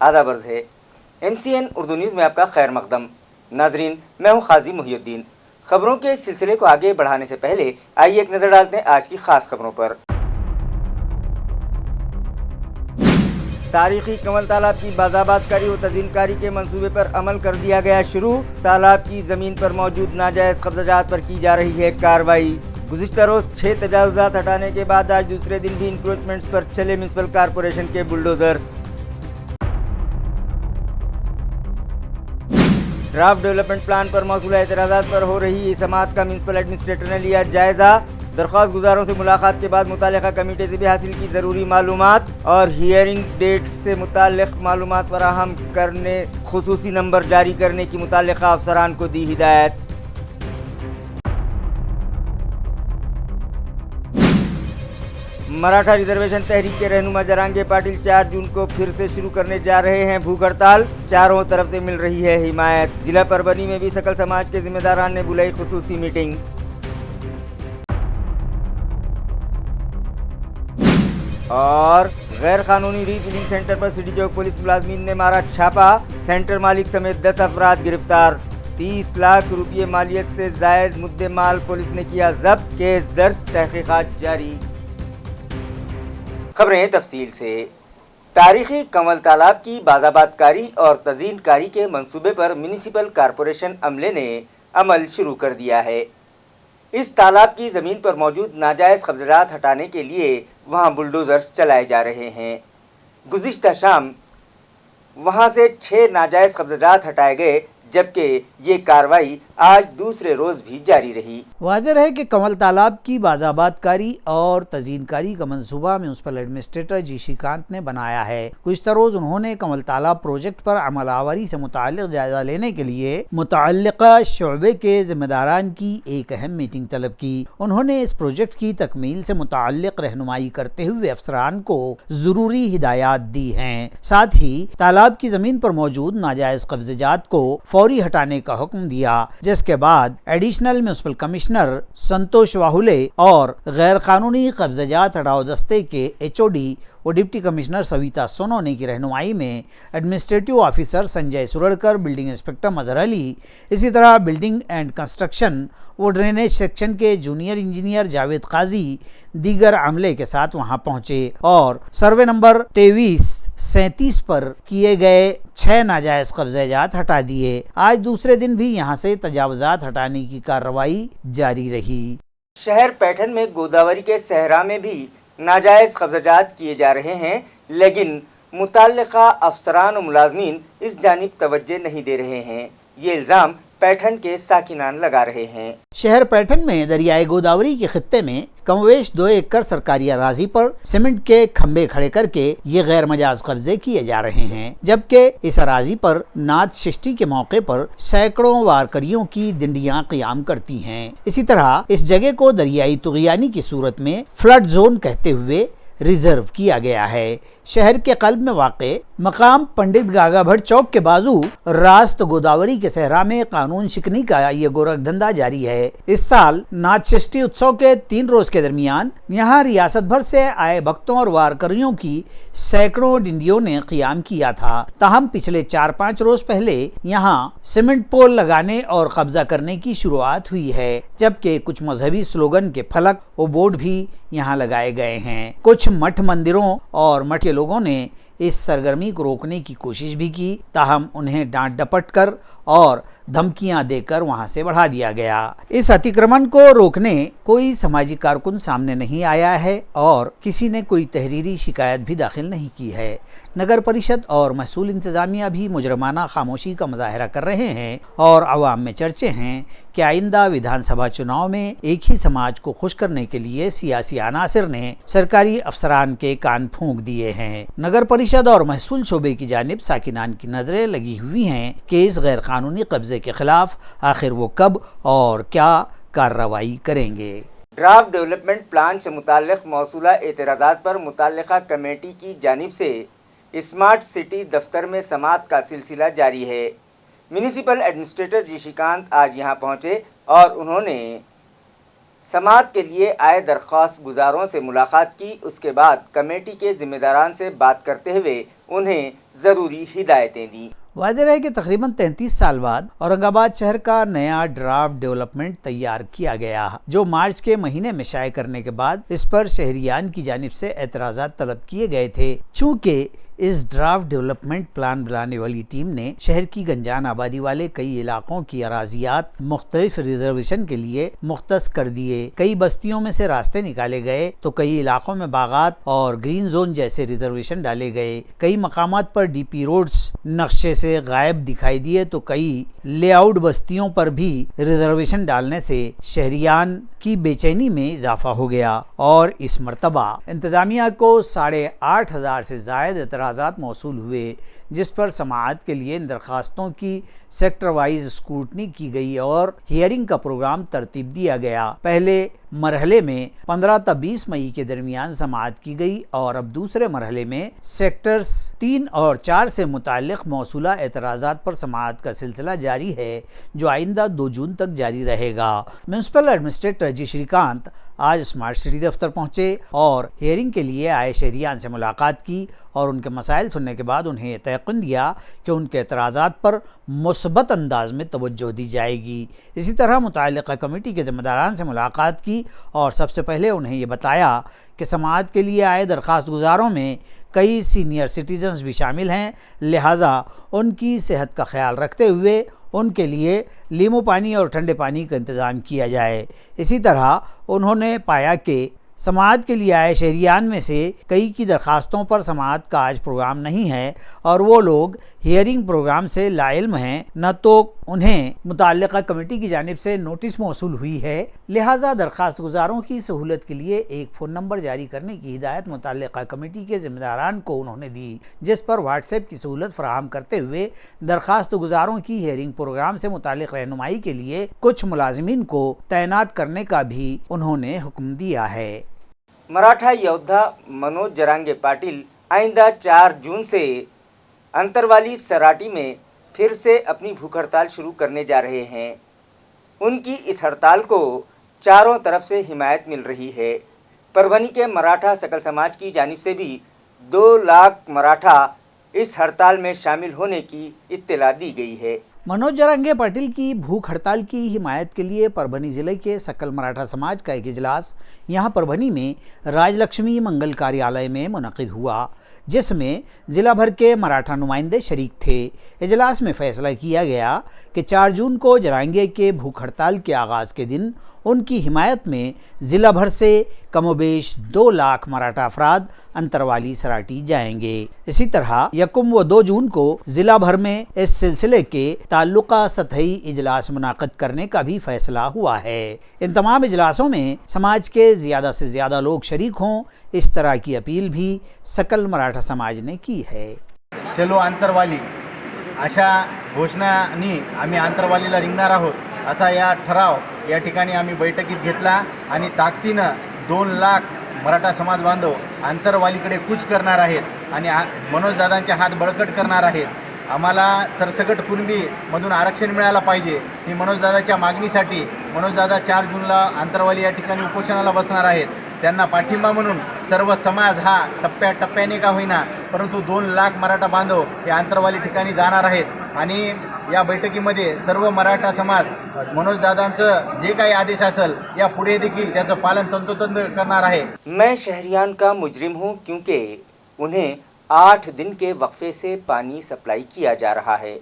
आदाब अर्ज़ है। MCN उर्दू न्यूज़ में आपका खैर मकदम। नाजरीन, मैं हूँ काजी मुहिउद्दीन। खबरों के सिलसिले को आगे बढ़ाने से पहले आइए एक नज़र डालते हैं आज की खास खबरों पर। तारीखी कमल तालाब की बाज़ाबातकारी व तज़ीनकारी के मंसूबे पर अमल कर दिया गया शुरू। तालाब की ज़मीन पर मौजूद नाजायज़ कब्ज़ात पर की जा रही है कार्रवाई। गुज़िश्ता रोज़ 6 तजावुज़ात हटाने के बाद आज दूसरे दिन भी इंक्रोचमेंट्स पर चले म्यूनसिपल कॉरपोरेशन के बुलडोज़र्स। ड्राफ्ट डेवलपमेंट प्लान पर मौसूला एतराज़ात पर हो रही समाअत का म्यूनसिपल एडमिनिस्ट्रेटर ने लिया जायज़ा। दरख्वास्त गुजारों से मुलाकात के बाद मुतालिका कमेटी से भी हासिल की ज़रूरी मालूमात और हियरिंग डेट से मुताल्लिक़ मालूमात फराहम करने खुसूसी नंबर जारी करने की मुतालिका अफसरान को दी हिदायत। मराठा रिजर्वेशन तहरीक के रहनुमा जरांगे पाटिल 4 जून को फिर से शुरू करने जा रहे हैं भूख हड़ताल। चारों तरफ से मिल रही है हिमायत। जिला परबनी में भी सकल समाज के जिम्मेदारान ने बुलाई खुसूसी मीटिंग। और गैर कानूनी रीफिलिंग सेंटर पर सिटी चौक पुलिस मुलाजमीन ने मारा छापा। सेंटर मालिक समेत 10 अफराद गिरफ्तार। 30 लाख रुपये मालियत से जायद मुद्दे माल पुलिस ने किया जब्त। केस दर्ज, तहकीकात जारी। खबरें तफसील से। तारीखी कमल तालाब की बाज़ाबातकारी और तज़ीनकारी के मंसूबे पर म्यूनिसिपल कॉरपोरेशन अमले ने अमल शुरू कर दिया है। इस तालाब की ज़मीन पर मौजूद नाजायज़ कब्ज़ात हटाने के लिए वहां बुलडोज़र्स चलाए जा रहे हैं। गुज़िश्ता शाम वहां से 6 नाजायज़ कब्ज़ात हटाए गए, जबकि ये कार्रवाई आज दूसरे रोज़ भी जारी रही। वाज़ेह है कि कमल तालाब की बाज़ाबातकारी और तज़ीनकारी का मंसूबा म्यूनसिपल एडमिनिस्ट्रेटर जी श्रीकांत ने बनाया है। गुज़िश्ता रोज़ उन्होंने कमल तालाब प्रोजेक्ट पर अमल आवारी से मुताल्लिक़ जायज़ा लेने के लिए मुतअल्लिक़ा शोबे के ज़िम्मेदारान की एक अहम मीटिंग तलब की। उन्होंने इस प्रोजेक्ट की तकमील से मुताल्लिक़ रहनुमाई करते हुए अफसरान को ज़रूरी हिदायत दी हैं। साथ ही तालाब की ज़मीन पर मौजूद नाजायज़ कब्ज़ात को फौरी हटाने का हुक्म दिया, जिसके बाद एडिशनल म्यूनसिपल कमिश्नर संतोष वाहुले और गैर कानूनी कब्ज़ात हटाओ दस्ते के HOD और डिप्टी कमिश्नर सविता सोनोने की रहनुमाई में administrative officer Sanjay Suradkar, building inspector Mazhar Ali, इसी तरह बिल्डिंग एंड कंस्ट्रक्शन व ड्रेनेज सेक्शन के जूनियर इंजीनियर जावेद काजी दीगर अमले के साथ वहां पहुंचे और सर्वे नंबर 2337 पर किए गए 6 नाजायज कब्ज़ात हटा दिए। आज दूसरे दिन भी यहां से तजावुज़ात हटाने की कार्रवाई जारी रही। शहर पैठन में गोदावरी के सहरा में भी नाजायज़ कब्ज़ात किए जा रहे हैं, लेकिन मुताल्लिक़ा अफसरान और मुलाजमीन इस जानिब तवज्जो नहीं दे रहे हैं। ये इल्ज़ाम पैठन के साकिनान लगा रहे हैं। शहर पैठन में दरियाए गोदावरी के खित्ते में कमोवेश 2 एकड़ सरकारी अराजी पर सीमेंट के खंबे खड़े करके ये गैर मजाज कब्जे किए जा रहे हैं, जबकि इस अराजी पर नाथ षष्ठी के मौके पर सैकड़ों वारकरियों की दिंडियां क़याम करती हैं। इसी तरह इस जगह को दरियाई तुग़यानी की सूरत में फ्लड जोन कहते हुए रिजर्व किया गया है। शहर के कल्ब में वाक़े मकाम पंडित गागा भट्ट चौक के बाजू रास्त गोदावरी के सहरा में कानून शिकनी का ये गोरख धंधा जारी है। इस साल नाथ षष्ठी उत्सव के 3 रोज के दरमियान यहाँ रियासत भर से आए भक्तों और वारकरियों की सैकड़ों डिंडियों ने क़याम किया था। ताहम पिछले 4-5 रोज पहले यहाँ सीमेंट पोल लगाने और कब्जा करने की शुरुआत हुई है, जबकि कुछ मजहबी स्लोगन के फलक और बोर्ड भी यहाँ लगाए गए हैं। कुछ मठ मंदिरों और मठ के लोगों ने इस सरगर्मी को रोकने की कोशिश भी की, ताहम उन्हें डांट डपट कर और धमकियां देकर वहां से बढ़ा दिया गया। इस अतिक्रमण को रोकने कोई समाजी कारकुन सामने नहीं आया है और किसी ने कोई तहरीरी शिकायत भी दाखिल नहीं की है। नगर परिषद और महसूल इंतजामिया भी मुजरमाना खामोशी का मुजाहरा कर रहे हैं और अवाम में चर्चे हैं कि आइंदा विधानसभा चुनाव में एक ही समाज को खुश करने के लिए सियासी अनासिर ने सरकारी अफसरान के कान फूंक दिए हैं। नगर परिषद और महसूल शोबे की जानिब साकिनान की नजरें लगी हुई हैं कि इस गैर कानूनी कब्जे के खिलाफ आखिर वो कब और क्या कार्रवाई करेंगे। ड्राफ्ट डेवलपमेंट प्लान से मुताल्लिक़ मौसूला एतराज़ात पर मुताल्लिक़ा कमेटी की जानिब से स्मार्ट सिटी दफ्तर में समाअत का सिलसिला जारी है। म्यूनिसिपल एडमिनिस्ट्रेटर जी श्रीकांत आज यहां पहुंचे और उन्होंने समाअत के लिए आए दरख्वास्त गुजारों से मुलाकात की। उसके बाद कमेटी के ज़िम्मेदारान से बात करते हुए انہیں ضروری ہدایتیں دیں۔ واضح ہے کہ تقریباً 33 سال بعد اورنگ آباد شہر کا نیا ڈرافٹ ڈیولپمنٹ تیار کیا گیا، جو مارچ کے مہینے میں شائع کرنے کے بعد اس پر شہریان کی جانب سے اعتراضات طلب کیے گئے تھے۔ چونکہ اس ڈرافٹ ڈیولپمنٹ پلان بنانے والی ٹیم نے شہر کی گنجان آبادی والے کئی علاقوں کی اراضیات مختلف ریزرویشن کے لیے مختص کر دیے، کئی بستیوں میں سے راستے نکالے گئے تو کئی علاقوں میں باغات اور گرین زون جیسے ریزرویشن ڈالے گئے، کئی مقامات پر ڈی پی روڈز نقشے سے غائب دکھائی دیے تو کئی لے آؤٹ بستیوں پر بھی ریزرویشن ڈالنے سے شہریان کی بے چینی میں اضافہ ہو گیا، اور اس مرتبہ انتظامیہ کو 8,500 سے زائد اعتراضات موصول ہوئے، جس پر سماعت کے لیے ان درخواستوں کی سیکٹر وائز اسکروٹنی کی گئی اور ہیئرنگ کا پروگرام ترتیب دیا گیا۔ پہلے مرحلے میں 15 تا 20 مئی کے درمیان سماعت کی گئی، اور اب دوسرے مرحلے میں سیکٹرز 3 اور 4 سے متعلق موصولہ اعتراضات پر سماعت کا سلسلہ جاری ہے، جو آئندہ 2 جون تک جاری رہے گا۔ میونسپل ایڈمنسٹریٹر جی شری کانت آج اسمارٹ سٹی دفتر پہنچے اور ہیئرنگ کے لیے آئے شہریان سے ملاقات کی، اور ان کے مسائل سننے کے بعد انہیں یقین دیا کہ ان کے اعتراضات پر مثبت انداز میں توجہ دی جائے گی۔ اسی طرح متعلقہ کمیٹی کے ذمہ داران سے ملاقات کی اور سب سے پہلے انہیں یہ بتایا کہ سماعت کے لیے آئے درخواست گزاروں میں کئی سینئر سٹیزنز بھی شامل ہیں، لہٰذا ان کی صحت کا خیال رکھتے ہوئے ان کے لیے لیمو پانی اور ٹھنڈے پانی کا انتظام کیا جائے۔ اسی طرح انہوں نے پایا کہ سماعت کے لیے آئے شہریان میں سے کئی کی درخواستوں پر سماعت کا آج پروگرام نہیں ہے، اور وہ لوگ ہیئرنگ پروگرام سے لا علم ہیں، نہ تو انہیں متعلقہ کمیٹی کی جانب سے نوٹس موصول ہوئی ہے، لہٰذا درخواست گزاروں کی سہولت کے لیے ایک فون نمبر جاری کرنے کی ہدایت متعلقہ کمیٹی کے ذمہ داران کو انہوں نے دی، جس پر واٹس ایپ کی سہولت فراہم کرتے ہوئے درخواست گزاروں کی ہیئرنگ پروگرام سے متعلق رہنمائی کے لیے کچھ ملازمین کو تعینات کرنے کا بھی انہوں نے حکم دیا ہے۔ مراٹھا یودھا منوج جرانگے پاٹل آئندہ 4 جون سے انتروالی سراٹی میں پھر سے اپنی بھوک ہڑتال شروع کرنے جا رہے ہیں۔ ان کی اس ہڑتال کو چاروں طرف سے حمایت مل رہی ہے۔ پربھنی کے مراٹھا سکل سماج کی جانب سے بھی 2 لاکھ مراٹھا اس ہڑتال میں شامل ہونے کی اطلاع دی گئی ہے۔ منوج جرانگے پاٹل کی بھوک ہڑتال کی حمایت کے لیے پربھنی ضلع کے سکل مراٹھا سماج کا ایک اجلاس یہاں پربھنی میں راج لکشمی منگل کاریالیہ میں منعقد ہوا، جس میں ضلع بھر کے مراٹھا نمائندے شریک تھے۔ اجلاس میں فیصلہ کیا گیا کہ 4 جون کو جرانگے کے بھوک ہڑتال کے آغاز کے دن ان کی حمایت میں ضلع بھر سے کم و بیش 2 لاکھ مراٹھا افراد انتروالی سراٹی جائیں گے۔ اسی طرح 1 و 2 جون کو ضلع بھر میں اس سلسلے کے تعلقہ سطحی اجلاس منعقد کرنے کا بھی فیصلہ ہوا ہے۔ ان تمام اجلاسوں میں سماج کے زیادہ سے زیادہ لوگ شریک ہوں، اس طرح کی اپیل بھی سکل مراٹھا سماج نے کی ہے۔ चलो आंतरवाली अशा घोषणांनी आम्ही आंतरवालीला रिंगणार आहोत असा या ठराव या ठिकाणी आम्ही बैठकीत घेतला आणि ताकदीनं 2 लाख मराठा समाज बांधव आंतरवालीकडे कूच करणार आहेत आणि मनोजदादांचे हात बळकट करणार आहेत। आम्हाला सरसकट कुणबीमधून आरक्षण मिळायला पाहिजे ही मनोजदादाच्या मागणीसाठी मनोजदादा 4 जूनला आंतरवाली या ठिकाणी उपोषणाला बसणार आहेत। त्यांना पाठिंबा म्हणून सर्व समाज हा टप्प्याटप्प्याने का होईना परंतु 2 लाख मराठा बांधव या आंतरवाली ठिकाणी जाणार आहेत आणि या बैठकीमध्ये सर्व मराठा समाज मनोजदादांचं जे काही आदेश असेल या पुढे देखील त्याचं पालन तंतोतंत करणार आहे। मैं शहरियान का मुजरिम हूँ क्योंकि उन्हें 8 दिन के वक्फे से पानी सप्लाई किया जा रहा है।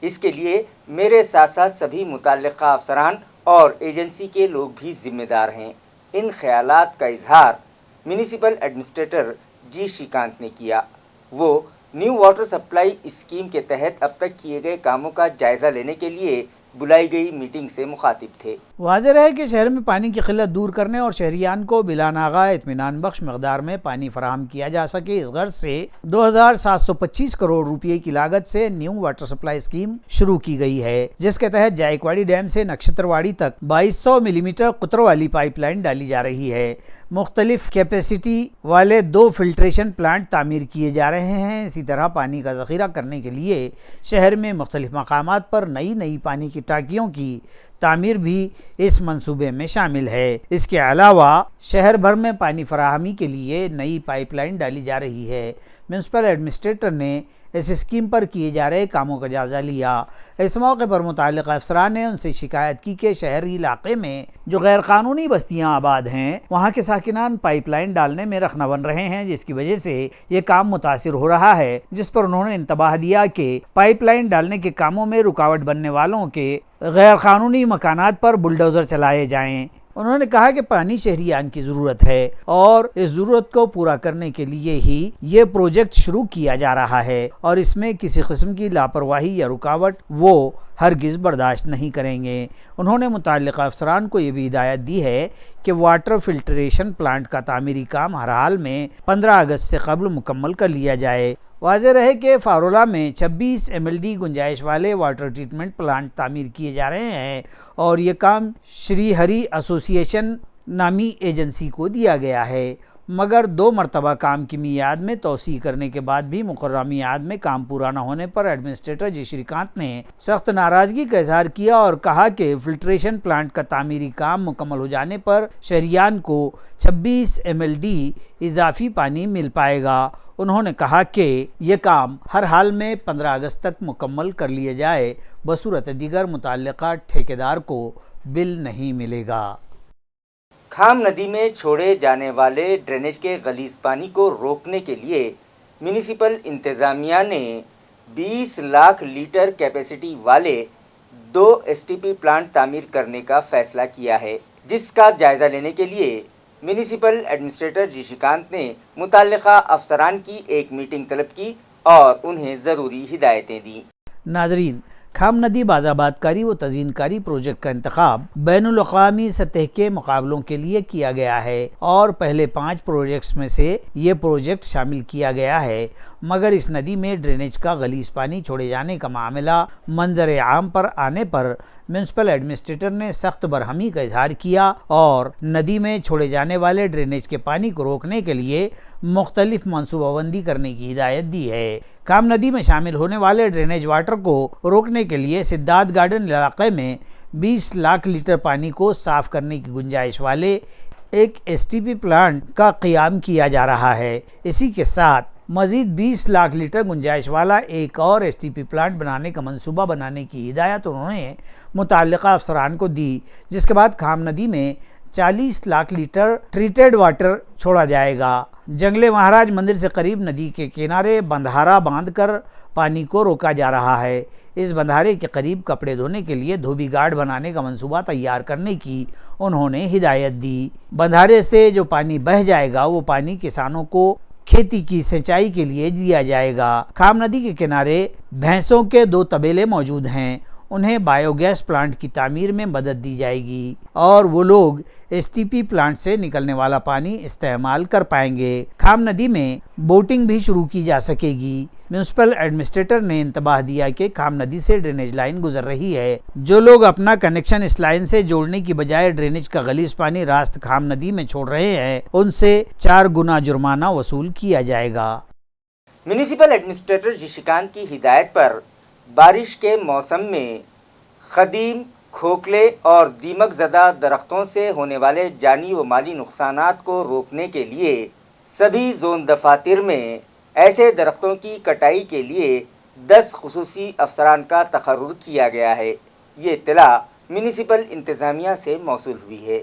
इसके लिए मेरे साथ साथ सभी मुतल्लिक़ा अफसरान और एजेंसी के लोग भी जिम्मेदार हैं। इन ख्यालात का इजहार म्यूनिसिपल एडमिनिस्ट्रेटर जी श्रीकांत ने किया। वो न्यू वाटर सप्लाई स्कीम के तहत अब तक किए गए कामों का जायज़ा लेने के लिए बुलाई गई मीटिंग से मुखातिब थे। واضح ہے کہ شہر میں پانی کی قلت دور کرنے اور شہریان کو بلا ناغہ اطمینان بخش مقدار میں پانی فراہم کیا جا سکے، اس غرض سے 2725 کروڑ روپے کی لاگت سے نیو واٹر سپلائی اسکیم شروع کی گئی ہے، جس کے تحت جائکواڑی ڈیم سے نکشتر واڑی تک 2200 ملی میٹر قطر والی پائپ لائن ڈالی جا رہی ہے۔ مختلف کیپیسٹی والے 2 فلٹریشن پلانٹ تعمیر کیے جا رہے ہیں۔ اسی طرح پانی کا ذخیرہ کرنے کے لیے شہر میں مختلف مقامات پر نئی پانی کی ٹانکیوں کی تعمیر بھی اس منصوبے میں شامل ہے۔ اس کے علاوہ شہر بھر میں پانی فراہمی کے لیے نئی پائپ لائن ڈالی جا رہی ہے۔ میونسپل ایڈمنسٹریٹر نے اس اسکیم پر کیے جا رہے کاموں کا جائزہ لیا۔ اس موقع پر متعلقہ افسران نے ان سے شکایت کی کہ شہری علاقے میں جو غیر قانونی بستیاں آباد ہیں وہاں کے ساکنان پائپ لائن ڈالنے میں رخنہ بن رہے ہیں، جس کی وجہ سے یہ کام متاثر ہو رہا ہے، جس پر انہوں نے انتباہ دیا کہ پائپ لائن ڈالنے کے کاموں میں رکاوٹ بننے والوں کے غیر قانونی مکانات پر بلڈوزر چلائے جائیں۔ انہوں نے کہا کہ پانی شہریان کی ضرورت ہے اور اس ضرورت کو پورا کرنے کے لیے ہی یہ پروجیکٹ شروع کیا جا رہا ہے اور اس میں کسی قسم کی لاپرواہی یا رکاوٹ وہ ہرگز برداشت نہیں کریں گے۔ انہوں نے متعلقہ افسران کو یہ بھی ہدایت دی ہے کہ واٹر فلٹریشن پلانٹ کا تعمیری کام ہر حال میں 15 اگست سے قبل مکمل کر لیا جائے۔ واضح رہے کہ فارولا میں 26 MLD گنجائش والے واٹر ٹریٹمنٹ پلانٹ تعمیر کیے جا رہے ہیں اور یہ کام شری ہری ایسوسی ایشن نامی ایجنسی کو دیا گیا ہے، مگر 2 مرتبہ کام کی میعاد میں توسیع کرنے کے بعد بھی مقررہ میعاد میں کام پورا نہ ہونے پر ایڈمنسٹریٹر جی شریکانت نے سخت ناراضگی کا اظہار کیا اور کہا کہ فلٹریشن پلانٹ کا تعمیری کام مکمل ہو جانے پر شہریان کو 26 MLD اضافی پانی مل پائے گا۔ انہوں نے کہا کہ یہ کام ہر حال میں 15 اگست تک مکمل کر لیا جائے، بصورت دیگر متعلقہ ٹھیکیدار کو بل نہیں ملے گا۔ کھام ندی میں چھوڑے جانے والے ڈرینیج کے غلیظ پانی کو روکنے کے لیے میونسپل انتظامیہ نے 20 لاکھ لیٹر کیپیسٹی والے 2 STP پلانٹ تعمیر کرنے کا فیصلہ کیا ہے، جس کا جائزہ لینے کے لیے میونسپل ایڈمنسٹریٹر جی شریکانت نے متعلقہ افسران کی ایک میٹنگ طلب کی اور انہیں ضروری ہدایتیں دیں۔ ناظرین، کھام ندی باز آباد کاری و تزئین کاری پروجیکٹ کا انتخاب بین الاقوامی سطح کے مقابلوں کے لیے کیا گیا ہے اور پہلے 5 پروجیکٹس میں سے یہ پروجیکٹ شامل کیا گیا ہے، مگر اس ندی میں ڈرینیج کا غلیظ پانی چھوڑے جانے کا معاملہ منظر عام پر آنے پر میونسپل ایڈمنسٹریٹر نے سخت برہمی کا اظہار کیا اور ندی میں چھوڑے جانے والے ڈرینیج کے پانی کو روکنے کے لیے مختلف منصوبہ بندی کرنے کی ہدایت دی ہے۔ کام ندی میں شامل ہونے والے ڈرینیج واٹر کو روکنے کے لیے سدھارتھ گارڈن علاقے میں 20 لاکھ لیٹر پانی کو صاف کرنے کی گنجائش والے ایک STP پلانٹ کا قیام کیا جا رہا ہے۔ اسی کے ساتھ مزید 20 لاکھ لیٹر گنجائش والا ایک اور STP پلانٹ بنانے کا منصوبہ بنانے کی ہدایت انہوں نے متعلقہ افسران کو دی، جس کے بعد کھام ندی میں 40 لاکھ لیٹر ٹریٹڈ واٹر چھوڑا جائے گا۔ جنگل مہاراج مندر سے قریب ندی کے کنارے بندھارا باندھ کر پانی کو روکا جا رہا ہے۔ اس بندھارے کے قریب کپڑے دھونے کے لیے دھوبی گارڈ بنانے کا منصوبہ تیار کرنے کی انہوں نے ہدایت دی۔ بندھارے سے جو پانی بہہ جائے گا وہ پانی کسانوں کو کھیتی کی سینچائی کے لیے دیا جائے گا۔ کھام ندی کے کنارے بھینسوں کے 2 تبیلے موجود ہیں، انہیں بایو گیس پلانٹ کی تعمیر میں مدد دی جائے گی اور وہ لوگ STP پلانٹ سے نکلنے والا پانی استعمال کر پائیں گے۔ کھام ندی میں بوٹنگ بھی شروع کی جا سکے گی۔ میونسپل ایڈمنسٹریٹر نے انتباہ دیا کہ کھام ندی سے ڈرینیج لائن گزر رہی ہے، جو لوگ اپنا کنیکشن اس لائن سے جوڑنے کی بجائے ڈرینیج کا غلیظ پانی راست کھام ندی میں چھوڑ رہے ہیں ان سے 4 گنا جرمانہ وصول کیا جائے گا۔ میونسپل ایڈمنسٹریٹر جی شریکانت کی ہدایت پر بارش کے موسم میں قدیم، کھوکھلے اور دیمک زدہ درختوں سے ہونے والے جانی و مالی نقصانات کو روکنے کے لیے سبھی زون دفاتر میں ایسے درختوں کی کٹائی کے لیے 10 خصوصی افسران کا تقرر کیا گیا ہے۔ یہ اطلاع میونسپل انتظامیہ سے موصول ہوئی ہے۔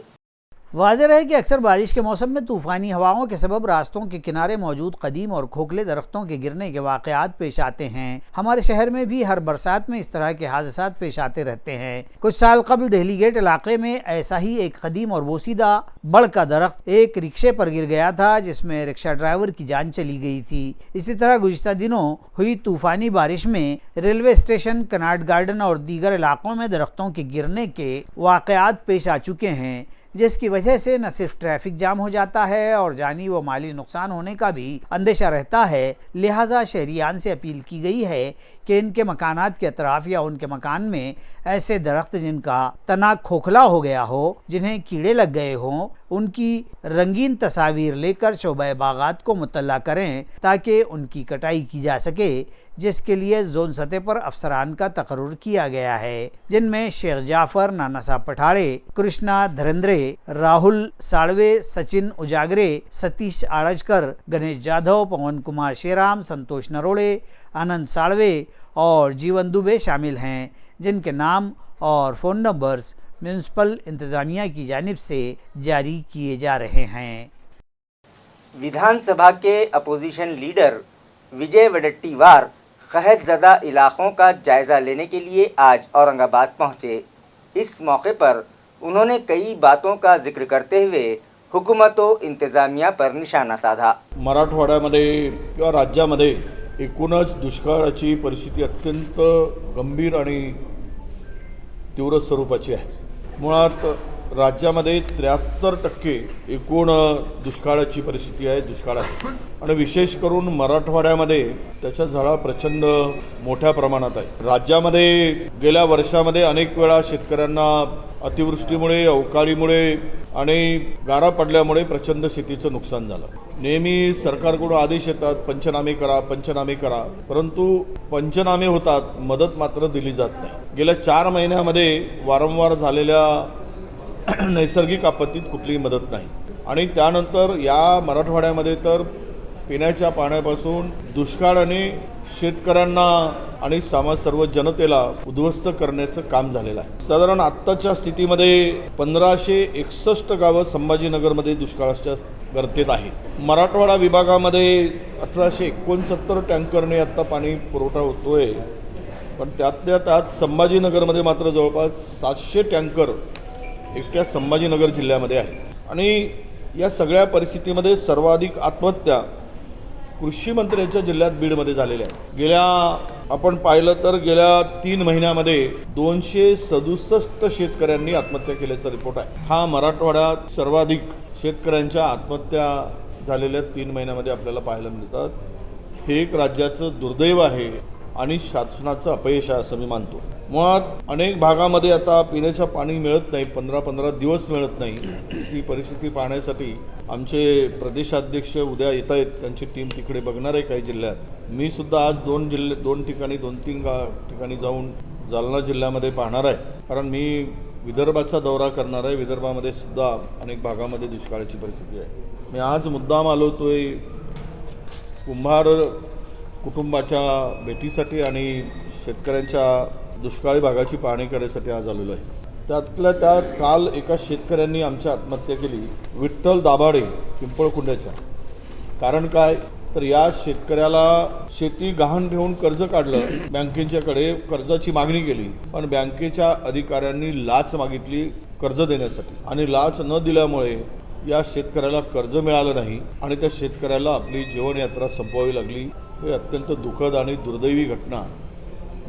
واضح ہے کہ اکثر بارش کے موسم میں طوفانی ہواؤں کے سبب راستوں کے کنارے موجود قدیم اور کھوکھلے درختوں کے گرنے کے واقعات پیش آتے ہیں۔ ہمارے شہر میں بھی ہر برسات میں اس طرح کے حادثات پیش آتے رہتے ہیں۔ کچھ سال قبل دہلی گیٹ علاقے میں ایسا ہی ایک قدیم اور بوسیدہ بڑ کا درخت ایک رکشے پر گر گیا تھا، جس میں رکشہ ڈرائیور کی جان چلی گئی تھی۔ اسی طرح گزشتہ دنوں ہوئی طوفانی بارش میں ریلوے اسٹیشن، کناٹ گارڈن اور دیگر علاقوں میں درختوں کے گرنے کے واقعات پیش آ چکے ہیں، جس کی وجہ سے نہ صرف ٹریفک جام ہو جاتا ہے اور جانی و مالی نقصان ہونے کا بھی اندیشہ رہتا ہے۔ لہٰذا شہریان سے اپیل کی گئی ہے کہ ان کے مکانات کے اطراف یا ان کے مکان میں ایسے درخت جن کا تنا کھوکھلا ہو گیا ہو، جنہیں کیڑے لگ گئے ہوں، उनकी रंगीन तस्वीर लेकर शोबा बागात को मुतल्ला करें ताकि उनकी कटाई की जा सके, जिसके लिए जोन सतह पर अफसरान का तकर्रुर किया गया है, जिनमें शेख जाफर, नाना साहब पठाड़े, कृष्णा धरेंद्रे, राहुल साड़वे, सचिन उजागरे, सतीश आड़जकर, गणेश जाधव, पवन कुमार शेराम, संतोष नरोड़े, आनंद साड़वे और जीवन दुबे शामिल हैं, जिनके नाम और फ़ोन नंबर्स म्यूनसिपल इंतज़ामिया की जानिब से जारी किए जा रहे हैं। विधानसभा के अपोजिशन लीडर विजय वडेट्टीवार कहत ज़दा इलाक़ों का जायज़ा लेने के लिए आज औरंगाबाद पहुँचे। इस मौके पर उन्होंने कई बातों का जिक्र करते हुए हुकूमत व इंतज़ामिया पर निशाना साधा। मराठवाड्यामध्ये किंवा राज्यामध्ये एकूणच दुष्काळाची परिस्थिती अत्यंत गंभीर आणि तीव्र स्वरूपाची आहे। मुळात राज्यामध्ये 73% एकूण दुष्काळाची परिस्थिती आहे, दुष्काळ आहे आणि विशेष करून मराठवाड्यामध्ये त्याचा झळा प्रचंड मोठ्या प्रमाणात आहे। राज्यामध्ये गेल्या वर्षामध्ये अनेक वेळा शेतकऱ्यांना अतिवृष्टीमुळे, अवकाळीमुळे आणि गारा पडल्यामुळे प्रचंड शेतीचं नुकसान झालं। नेहमी सरकारकडून आदेश येतात पंचनामे करा, पंचनामे करा, परंतु पंचनामे होतात, मदत मात्र दिली जात नाही। गेल्या 4 महिन्यामध्ये वारंवार झालेल्या नैसर्गिक आपत्तीत कुठलीही मदत नाही आणि त्यानंतर या मराठवाड्यामध्ये तर पिण्याच्या पाण्यापासून दुष्काळाने शेतकऱ्यांना आणि सर्व जनतेला उद्ध्वस्त करण्याचं काम झालेलं आहे। साधारण आत्ताच्या स्थितीमध्ये 1561 गावं संभाजीनगरमध्ये दुष्काळाच्या गर्तेत आहेत। मराठवाडा विभागामध्ये 1869 टँकरने आत्ता पाणी पुरवठा होतोय, पण त्यातल्या त्यात संभाजीनगरमध्ये मात्र जवळपास 700 टँकर एकट्या संभाजीनगर जिल्ह्यामध्ये आहे आणि या सगळ्या परिस्थितीमध्ये सर्वाधिक आत्महत्या कृषी मंत्र्यांच्या जिल्ह्यात बीडमध्ये झालेल्या आहेत। गेल्या आपण पाहिलं तर गेल्या 3 महिन्यामध्ये 267 शेतकऱ्यांनी आत्महत्या केल्याचा रिपोर्ट आहे। हा मराठवाड्यात सर्वाधिक शेतकऱ्यांच्या आत्महत्या झालेल्या 3 महिन्यामध्ये आपल्याला पाहायला मिळतात। हे एक राज्याचं दुर्दैव आहे आणि शासनाचं अपयश आहे असं मी मानतो। मुळात अनेक भागामध्ये आता पिण्याचं पाणी मिळत नाही, 15-15 दिवस मिळत नाही। ही परिस्थिती पाहण्यासाठी आमचे प्रदेशाध्यक्ष उद्या येत आहेत, त्यांची टीम तिकडे बघणार आहे काही जिल्ह्यात। मी सुद्धा आज 2 ठिकाणी 2-3 ठिकाणी जाऊन जालना जिल्ह्यामध्ये पाहणार आहे, कारण मी विदर्भाचा दौरा करणार आहे। विदर्भामध्ये सुद्धा अनेक भागामध्ये दुष्काळाची परिस्थिती आहे। मी आज मुद्दाम आलो होतोय कुंभार कुटुंबाच्या भेटीसाठी आणि शेतकऱ्यांच्या दुष्काळी भागाची पाहणी करण्यासाठी आज आलेलो आहे। त्यातल्या त्यात काल एका शेतकऱ्यांनी आमची आत्महत्या केली, विठ्ठल दाभाडे पिंपळकुंड्याच्या। कारण काय तर या शेतकऱ्याला शेती गहाण ठेवून कर्ज काढलं, बँकेच्याकडे कर्जाची मागणी केली, पण बँकेच्या अधिकाऱ्यांनी लाच मागितली कर्ज देण्यासाठी आणि लाच न दिल्यामुळे या शेतकऱ्याला कर्ज मिळालं नाही आणि त्या शेतकऱ्याला आपली जीवनयात्रा संपवावी लागली। ही अत्यंत दुःखद आणि दुर्दैवी घटना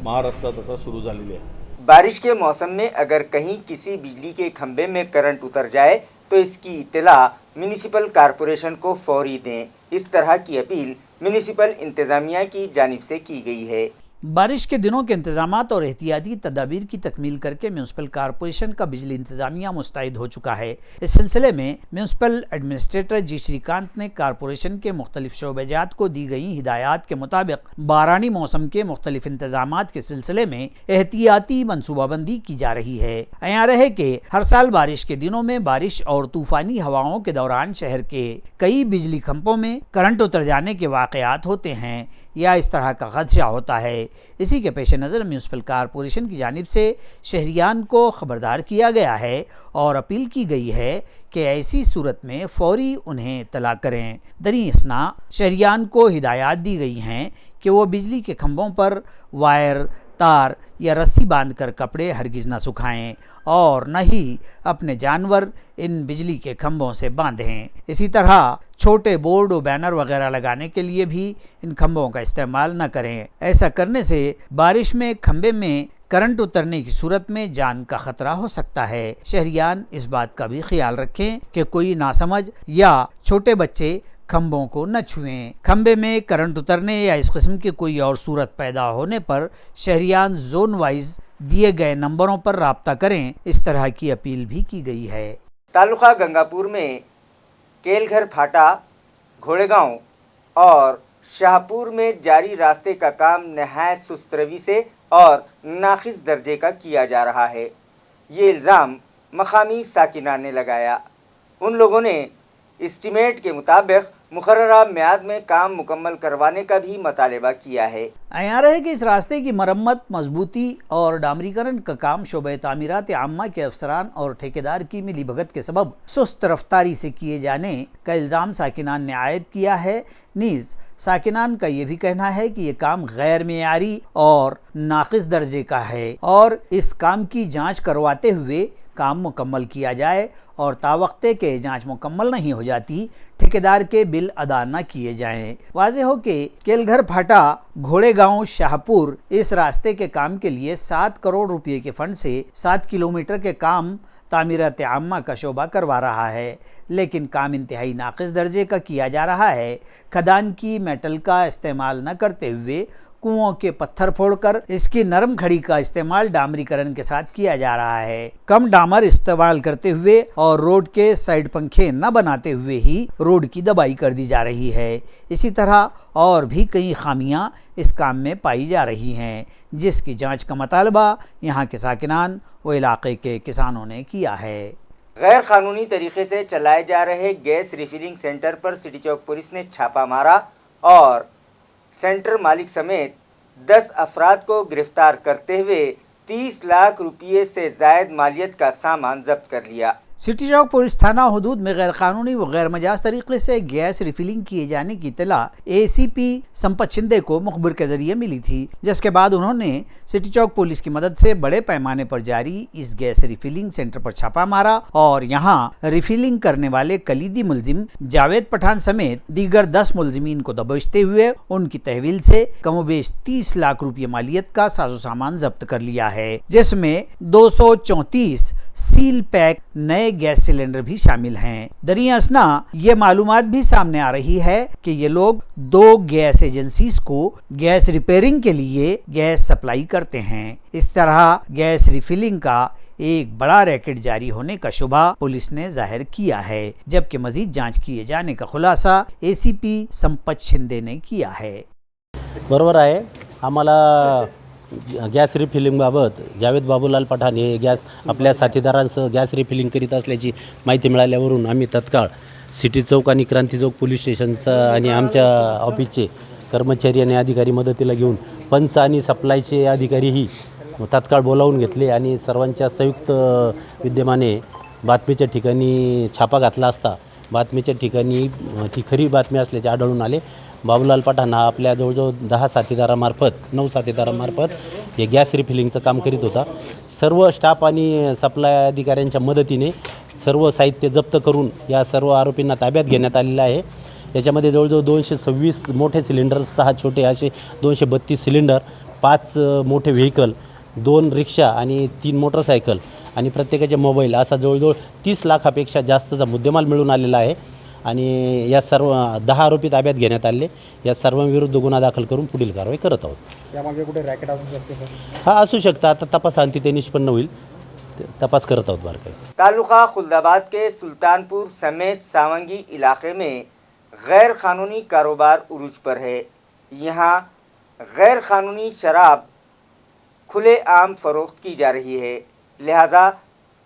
महाराष्ट्रात आता सुरू झालेली आहे। बारिश के मौसम में अगर कहीं किसी बिजली के खंभे में करंट उतर जाए तो इसकी इत्तला म्यूनिसिपल कॉरपोरेशन को फौरी दें। इस तरह की अपील म्यूनिसिपल इंतज़ामिया की जानिब से की गई है। बारिश के दिनों के इंतजामात और एहतियाती तदाबीर की तकमील करके म्यूनसिपल कॉरपोरेशन का बिजली इंतजामिया मुस्तैद हो चुका है। इस सिलसिले में म्यूनसिपल एडमिनिस्ट्रेटर जी श्रीकांत ने कॉरपोरेशन के मुख्तलिफ शोबेजात को दी गई हिदायत के मुताबिक बारानी मौसम के मुख्तलिफ इंतजामात के सिलसिले में एहतियाती मनसूबाबंदी की जा रही है। यहाँ रहे कि हर साल बारिश के दिनों में बारिश और तूफानी हवाओं के दौरान शहर के कई बिजली खंभों में करंट उतर जाने के वाक़यात होते हैं या इस तरह का खदशा होता है। इसी के पेश नज़र म्यूनसिपल कॉरपोरेशन की जानिब से शहरियान को ख़बरदार किया गया है और अपील की गई है कि ऐसी सूरत में फौरी उन्हें इत्तला करें। दरी असना शहरियान को हिदायत दी गई हैं कि वो बिजली के खंभों पर वायर, तार या रस्सी बांधकर कपड़े हरगिज़ न सुखाएं और न ही अपने जानवर इन बिजली के खंभों से बांधें। इसी तरह छोटे बोर्ड और बैनर वगैरह लगाने के लिए भी इन खंभों का इस्तेमाल न करें। ऐसा करने से बारिश में खंभे में करंट उतरने की सूरत में जान का खतरा हो सकता है। शहरियान इस बात का भी ख्याल रखें कि कोई नासमझ या छोटे बच्चे खंभों को न छुएं। खंभे में करंट उतरने या इस किस्म की कोई और सूरत पैदा होने पर शहरियान जोन वाइज दिए गए नंबरों पर राब्ता करें। इस तरह की अपील भी की गई है। तालुका गंगापुर में केलघर फाटा, घोड़ेगांव और शाहपुर में जारी रास्ते का काम नहायत सुस्त रवि से और नाक़िस दर्जे का किया जा रहा है। ये इल्ज़ाम मकामी साकिनान ने लगाया। उन लोगों ने एस्टीमेट के मुताबिक मुकर्ररा म्याद में काम मुकम्मल करवाने का भी मुतालबा किया है। अयार है कि इस रास्ते की मरम्मत, मजबूती और डामरीकरण का काम शोबे तामीरात आम्मा के अफसरान और ठेकेदार की मिली भगत के सबब सुस्त रफ्तारी से किए जाने का इल्ज़ाम साकिनान ने आयद किया है। नीज़ साकिनान का ये भी कहना है कि ये काम गैर मेयारी और नाक़िस दर्जे का है और इस काम की जाँच करवाते हुए काम मुकम्मल किया जाए और तावक्ते के जांच मुकम्मल नहीं हो जाती ठेकेदार के बिल अदा न किए जाएं। वाज़ेह हो कि केलघर फाटा, घोड़ेगांव, शाहपुर इस रास्ते के काम के लिए 7 करोड़ रुपए के फंड से 7 किलोमीटर के काम तामीरात आम्मा का शोबा करवा रहा है, लेकिन काम इंतहाई नाक़िस दर्जे का किया जा रहा है। खदान की मेटल का इस्तेमाल न करते हुए कुओं के पत्थर फोड़कर इसकी नरम खड़ी का इस्तेमाल डामरीकरण के साथ किया जा रहा है। कम डामर इस्तेमाल करते हुए और रोड के साइड पंखे न बनाते हुए ही रोड की दबाई कर दी जा रही है। इसी तरह और भी कई खामियां इस काम में पाई जा रही हैं, जिसकी जांच का मुतालबा यहाँ के साकिनान व इलाके के किसानों ने किया है। गैर कानूनी तरीके से चलाए जा रहे गैस रिफिलिंग सेंटर पर सिटी चौक पुलिस ने छापा मारा और सेंटर मालिक समेत 10 अफराद को गिरफ्तार करते हुए 30 लाख रुपये से ज़ायद मालियत का सामान जब्त कर लिया। सिटी चौक पुलिस थाना हदूद में गैर कानूनी व गैर मजाज तरीके से गैस रिफिलिंग किए जाने की इत्तला ACP संपत शिंदे को मुखबिर के जरिए मिली थी, जिसके बाद उन्होंने सिटी चौक पुलिस की मदद से बड़े पैमाने पर जारी इस गैस रिफिलिंग सेंटर पर छापा मारा और यहां रिफिलिंग करने वाले कलीदी मुलजिम जावेद पठान समेत दीगर 10 मुलजिमीन को दबोचते हुए उनकी तहवील से कमोबेश 30 लाख रुपये मालियत का साजो सामान जब्त कर लिया है, जिसमें 234 सील पैक नए गैस सिलेंडर भी शामिल हैं। दरिया असना ये मालूमात भी सामने आ रही है कि ये लोग 2 गैस एजेंसीज को गैस रिपेयरिंग के लिए गैस सप्लाई करते हैं। इस तरह गैस रिफिलिंग का एक बड़ा रैकेट जारी होने का शुबा पुलिस ने जाहिर किया है, जबकि मजीद जांच किए जाने का खुलासा ACP संपत शिंदे ने किया है। बरोबर आहे। आम्हाला गॅस रिफिलिंगबाबत जावेद बाबूलाल पठाण हे गॅस आपल्या साथीदारांसह गॅस रिफिलिंग करीत असल्याची माहिती मिळाल्यावरून आम्ही तत्काळ सिटी चौक आणि क्रांती चौक पोलीस स्टेशनचा आणि आमच्या ऑफिसचे कर्मचारी आणि अधिकारी मदतीला घेऊन पंच आणि सप्लायचे अधिकारीही तत्काळ बोलावून घेतले आणि सर्वांच्या संयुक्त विद्यमाने बातमीच्या ठिकाणी छापा घातला असता बातमीच्या ठिकाणी ती खरी बातमी असल्याचे आढळून आले। बाबूलाल पठाण हा आपल्या जवळजवळ 9 साथीदारामार्फत हे गॅस रिफिलिंगचं काम करीत होता। सर्व स्टाफ आणि सप्लाय अधिकाऱ्यांच्या मदतीने सर्व साहित्य जप्त करून या सर्व आरोपींना ताब्यात घेण्यात आलेलं आहे। याच्यामध्ये जवळजवळ 226 मोठे सिलेंडर, 6 छोटे असे 232 सिलेंडर, 5 मोठे व्हेकल, 2 रिक्षा आणि 3 मोटरसायकल आणि प्रत्येकाचे मोबाईल असा जवळजवळ 30 लाखापेक्षा जास्तचा मुद्देमाल मिळून आलेला आहे आणि या सर्व 10 आरोपी ताब्यात घेण्यात आले। या सर्वांविरुद्ध गुन्हा दाखल करून पुढील कारवाई करत आहोत। यामागे कुठे रॅकेट असू शकते सर? हा असू शकता, आता तपासांती ते निष्पन्न होईल, तपास करत आहोत बारकाईने। तालुका खुलदाबाद के सुल्तानपुर समेत सावंगी इलाके में गैर कानूनी कारोबार उरूज पर है। यहाँ गैर कानूनी शराब खुलेआम फरोख्त की जा रही है, लिहाजा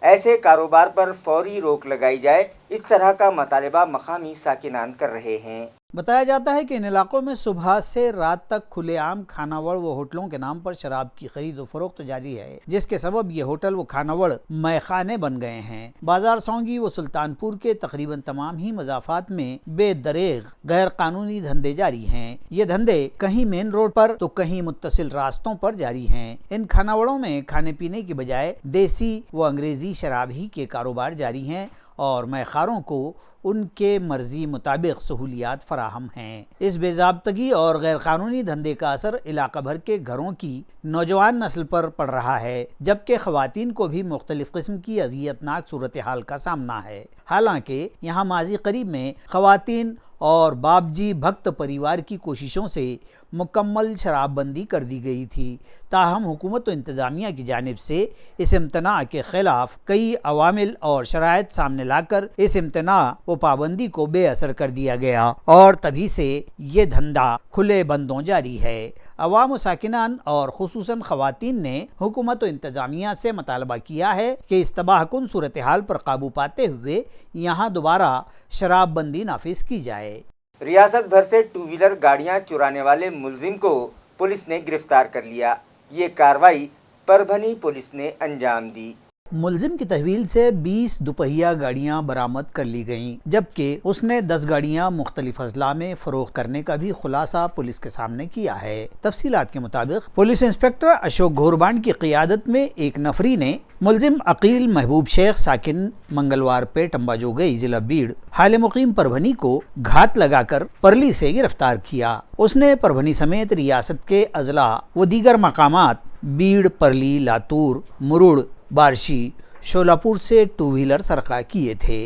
ऐसे कारोबार पर फौरी रोक लगाई जाए, इस तरह का मुतालबा मकामी साकिनान कर रहे हैं। बताया जाता है कि इन इलाकों में सुबह से रात तक खुलेआम खानावड़ व होटलों के नाम पर शराब की खरीद व फरोख्त जारी है, जिसके सबब ये होटल व खानावड़ मैखाने बन गए हैं। बाजार सौंगी व सुल्तानपुर के तकरीबन तमाम ही मज़ाफ़ात में बेदरेग गैर कानूनी धंधे जारी हैं। ये धंधे कहीं मेन रोड पर तो कहीं मुत्तसिल रास्तों पर जारी हैं। इन खानावड़ों में खाने पीने की बजाय देसी व अंग्रेजी शराब ही के कारोबार जारी हैं और मैखारों को उनके मर्जी मुताबिक सहूलियात फराहम हैं। इस बेज़ाब्तगी और गैर कानूनी धंधे का असर इलाका भर के घरों की नौजवान नस्ल पर पड़ रहा है, जबकि ख़वातीन को भी मुख्तलिफ़ किस्म की अज़ियतनाक सूरत हाल का सामना है। हालांकि यहाँ माजी करीब में ख़वातीन और बाबजी भक्त परिवार की कोशिशों से मुकम्मल शराबबंदी कर दी गई थी। ताहम हुकूमत व इंतज़ामिया की जानिब से इस इम्तना के ख़िलाफ़ कई अवामिल और शराइत सामने लाकर इस इम्तना व पाबंदी को बेअसर कर दिया गया और तभी से ये धंधा खुले बंदों जारी है। अवाम व साकिनान और खुसूसन ख़वातीन ने हुकूमत व इंतज़ामिया से मुतालबा किया है कि इस तबाहकुन सूरत हाल पर काबू पाते हुए यहाँ दोबारा शराबबंदी नाफिज की जाए। रियासत भर से टू व्हीलर गाड़ियां चुराने वाले मुलजिम को पुलिस ने गिरफ्तार कर लिया। ये कार्रवाई परभनी पुलिस ने अंजाम दी। मुलजिम की तहवील से 20 दुपहिया गाड़ियां बरामद कर ली गईं, जबकि उसने 10 गाड़ियां मुख्तलिफ अजला में फरोख्त करने का भी खुलासा पुलिस के सामने किया है। तफसीलात के मुताबिक पुलिस इंस्पेक्टर अशोक घोरबान की क़ियादत में एक नफरी ने मुलजिम अकील महबूब शेख साकिन मंगलवार पेट अंबाजोगई जिला बीड़ हाल मुकीम परभनी को घात लगाकर परली से गिरफ्तार किया। उसने परभनी समेत रियासत के अजला व दीगर मकामात बीड़, परली, लातूर, मुरुड़, बारशी, शोलापुर से टू व्हीलर सरका किए थे।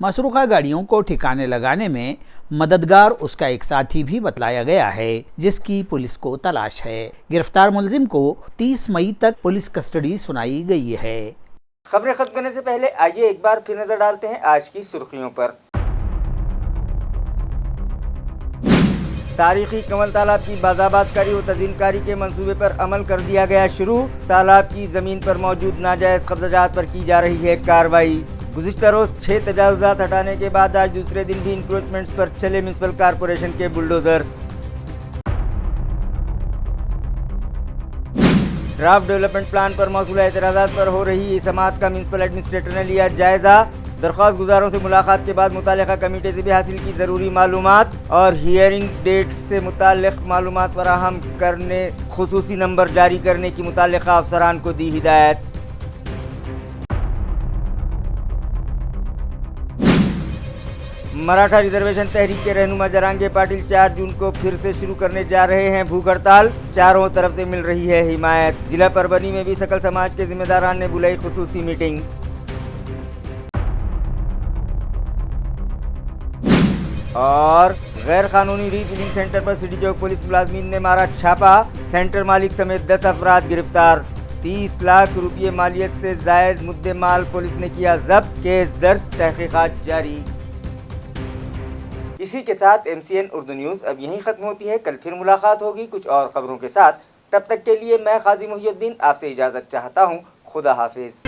मसरूक़ा गाड़ियों को ठिकाने लगाने में मददगार उसका एक साथी भी बतलाया गया है, जिसकी पुलिस को तलाश है। गिरफ्तार मुलजिम को 30 मई तक पुलिस कस्टडी सुनाई गई है। खबरें खत्म करने से पहले आइए एक बार फिर नजर डालते हैं आज की सुर्खियों पर। तारीखी कमल तालाब की बाज़ाबातकारी व तज़ीनकारी के मंसूबे पर अमल कर दिया गया शुरू। तालाब की ज़मीन पर मौजूद नाजायज़ कब्ज़ात पर की जा रही है कार्रवाई। गुज़िश्ता रोज़ 6 तजावुज़ात हटाने के बाद आज दूसरे दिन भी इंक्रोचमेंट्स पर चले म्युनिसिपल कॉरपोरेशन के बुलडोज़र्स। ड्राफ्ट डेवलपमेंट प्लान पर मौसूल एतराज़ात पर हो रही समाअत का म्युनिसिपल एडमिनिस्ट्रेटर ने लिया जायज़ा। दरख्वास्त गुजारों से मुलाकात के बाद मुतालिका कमेटी से भी हासिल की ज़रूरी मालूमात और हियरिंग डेट से मुताल्लिक़ मालूमात फराहम करने खुसूसी नंबर जारी करने की मुताल्लिका अफसरान को दी हिदायत। मराठा रिजर्वेशन तहरीक के रहनुमा जरांगे पाटिल 4 जून को फिर से शुरू करने जा रहे हैं भूख हड़ताल। चारों तरफ से मिल रही है हिमायत। जिला परभनी में भी सकल समाज के जिम्मेदारान ने बुलाई खुसूसी मीटिंग। और गैर कानूनी रीफिलिंग सेंटर पर सिटी चौक पुलिस मुलाजमीन ने मारा छापा। सेंटर मालिक समेत 10 अफराद गिरफ्तार। 30 लाख रुपये मालियत से जायद मुद्दे माल पुलिस ने किया जब्त। केस दर्ज, तहकीकात जारी। इसी के साथ MCN उर्दू न्यूज़ अब यहीं ख़त्म होती है। कल फिर मुलाकात होगी कुछ और ख़बरों के साथ। तब तक के लिए मैं काजी मुहियुद्दीन आपसे इजाज़त चाहता हूँ। खुदा हाफिज़।